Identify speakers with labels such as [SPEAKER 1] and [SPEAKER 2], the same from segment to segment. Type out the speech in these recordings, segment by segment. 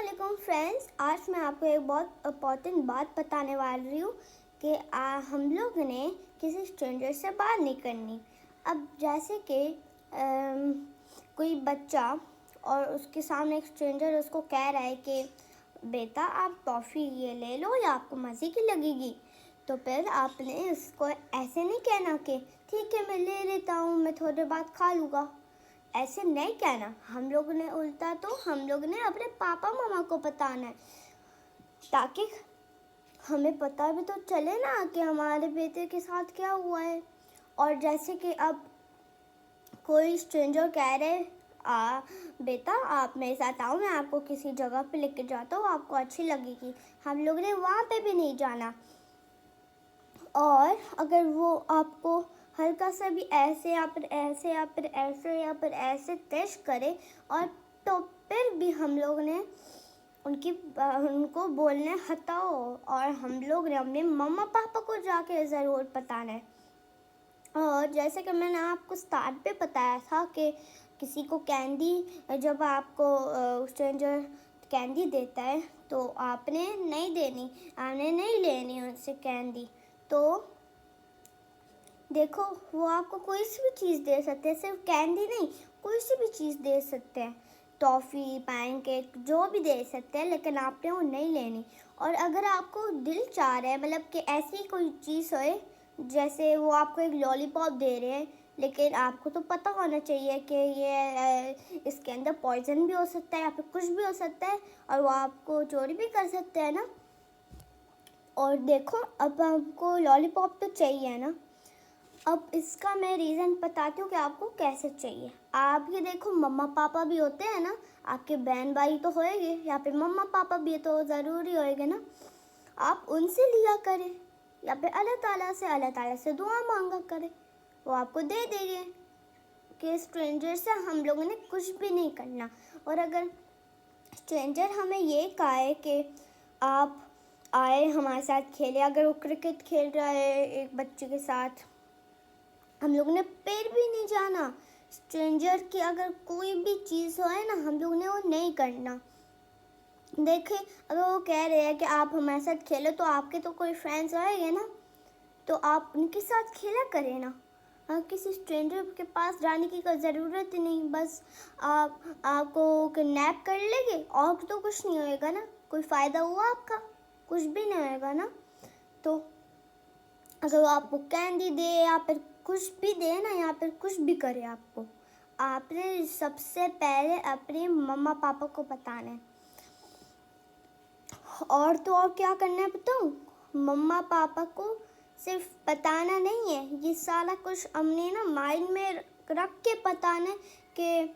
[SPEAKER 1] वालेकुम फ्रेंड्स, आज मैं आपको एक बहुत इम्पॉर्टेंट बात बताने वाली हूँ कि हम लोग ने किसी स्ट्रेंजर से बात नहीं करनी। अब जैसे कि कोई बच्चा और उसके सामने एक स्ट्रेंजर उसको कह रहा है कि बेटा आप टॉफ़ी ये ले लो, या आपको मज़े की लगेगी। तो फिर आपने उसको ऐसे नहीं कहना कि ठीक है मैं ले लेता हूँ, मैं थोड़ी देर बाद खा लूँगा। ऐसे नहीं कहना। हम लोग ने उल्टा तो हम लोग ने अपने पापा मामा को बताना है, ताकि हमें पता भी तो चले ना कि हमारे बेटे के साथ क्या हुआ है। और जैसे कि अब कोई स्ट्रेंजर कह रहे बेटा आप मेरे साथ आओ, मैं आपको किसी जगह पे लेके जाता हूँ, आपको अच्छी लगेगी। हम लोग ने वहाँ पे भी नहीं जाना। और अगर वो आपको हल्का सा भी ऐसे या फिर ऐसे या फिर ऐसे या फिर ऐसे टेस्ट करे, और तो फिर भी हम लोग ने उनको बोलने हटाओ, और हम लोग ने अपने मम्मा पापा को जाके ज़रूर बताना है। और जैसे कि मैंने आपको स्टार्ट पे बताया था कि किसी को कैंडी, जब आपको स्ट्रेंजर कैंडी देता है तो आपने नहीं देनी, आपने नहीं लेनी उनसे कैंडी। तो देखो वो आपको कोई सी भी चीज़ दे सकते हैं, सिर्फ कैंडी नहीं, कोई सी भी चीज़ दे सकते हैं, टॉफ़ी पैनकेक जो भी दे सकते हैं, लेकिन आपने वो नहीं लेनी। और अगर आपको दिल चाह रहा है, मतलब कि ऐसी कोई चीज़ हो, जैसे वो आपको एक लॉलीपॉप दे रहे हैं, लेकिन आपको तो पता होना चाहिए कि ये इसके अंदर पॉइजन भी हो सकता है या फिर कुछ भी हो सकता है, और वो आपको चोरी भी कर सकते हैं ना। और देखो अब आपको लॉलीपॉप तो चाहिए ना। अब इसका मैं रीज़न बताती हूँ कि आपको कैसे चाहिए। आप ये देखो, मम्मा पापा भी होते हैं ना, आपके बहन भाई तो होएंगे, या फिर मम्मा पापा भी तो ज़रूरी होएंगे ना। आप उनसे लिया करें, या फिर अल्लाह ताला से दुआ मांगा करें, वो आपको दे देंगे। कि स्ट्रेंजर से हम लोगों ने कुछ भी नहीं करना। और अगर स्ट्रेंजर हमें ये कहा है कि आप आए हमारे साथ खेले, अगर वो क्रिकेट खेल रहा है एक बच्चे के साथ, हम लोग ने पैर भी नहीं जाना। स्ट्रेंजर की अगर कोई भी चीज़ हो है ना, हम लोग ने वो नहीं करना। देखें, अगर वो कह रहे हैं कि आप हमारे साथ खेलो, तो आपके तो कोई फ्रेंड्स आएंगे ना, तो आप उनके साथ खेला करें ना। किसी स्ट्रेंजर के पास जाने की कोई ज़रूरत ही नहीं। बस आपको किडनैप कर लेंगे और तो कुछ नहीं होएगा ना, कोई फ़ायदा हुआ आपका, कुछ भी नहीं होएगा ना। तो अगर वो आपको कैंडी दे या फिर कुछ भी दे ना, या फिर कुछ भी करे आपको, आपने सबसे पहले अपने मम्मा पापा को बताना है। और तो और क्या करना है बताऊँ? मम्मा पापा को सिर्फ बताना नहीं है, ये सारा कुछ हमने ना माइंड में रख के बताना है कि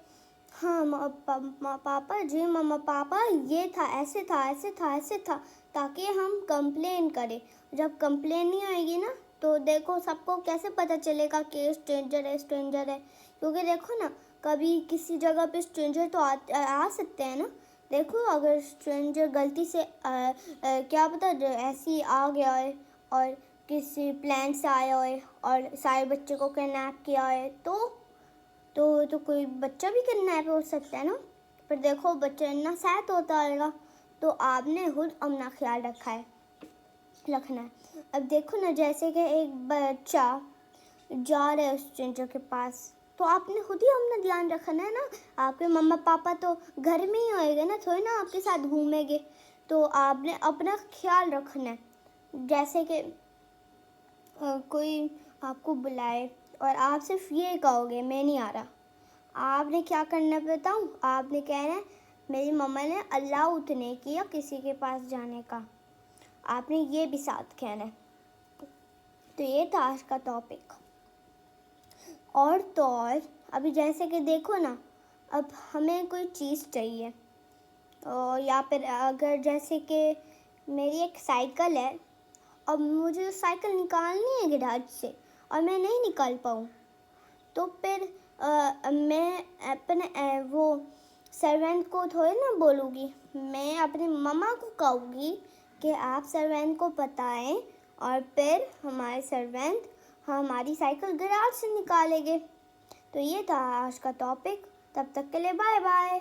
[SPEAKER 1] हाँ पापा जी, मम्मा पापा ये था, ऐसे था, ऐसे था, ऐसे था, ताकि हम कंप्लेन करें। जब कंप्लेन नहीं आएगी ना, तो देखो सबको कैसे पता चलेगा कि स्ट्रेंजर है, स्ट्रेंजर है। क्योंकि देखो ना, कभी किसी जगह पे स्ट्रेंजर तो आ सकते हैं ना। देखो अगर स्ट्रेंजर गलती से क्या पता ऐसे ही आ गया है और किसी प्लान से आया है और सारे बच्चे को किडनैप किया है, तो कोई बच्चा भी किडनैप हो सकता है ना। पर देखो बच्चा इतना सैड होता रहेगा, तो आपने खुद अपना ख्याल रखना है। अब देखो ना, जैसे कि एक बच्चा जा रहा है उस स्ट्रेंजर के पास, तो आपने खुद ही अपना ध्यान रखना है ना। आपके मम्मा पापा तो घर में ही होएंगे ना, थोड़ी ना आपके साथ घूमेंगे। तो आपने अपना ख्याल रखना है। जैसे कि कोई आपको बुलाए और आप सिर्फ ये कहोगे मैं नहीं आ रहा, आपने क्या करना बताऊँ? आपने कहना है मेरी मम्मा ने अलाउड नहीं किया किसी के पास जाने का। आपने ये भी साथ कहना है। तो ये था आज का टॉपिक। और तो और अभी जैसे कि देखो ना, अब हमें कोई चीज़ चाहिए, या फिर अगर जैसे कि मेरी एक साइकिल है, अब मुझे साइकिल निकालनी है गैराज से और मैं नहीं निकाल पाऊँ, तो फिर मैं अपने वो सर्वेंट को थोड़ी ना बोलूँगी, मैं अपनी मम्मा को कहूँगी कि आप सर्वेंट को बताएं, और फिर हमारे सर्वेंट हमारी साइकिल गैराज से निकालेंगे। तो ये था आज का टॉपिक। तब तक के लिए बाय बाय।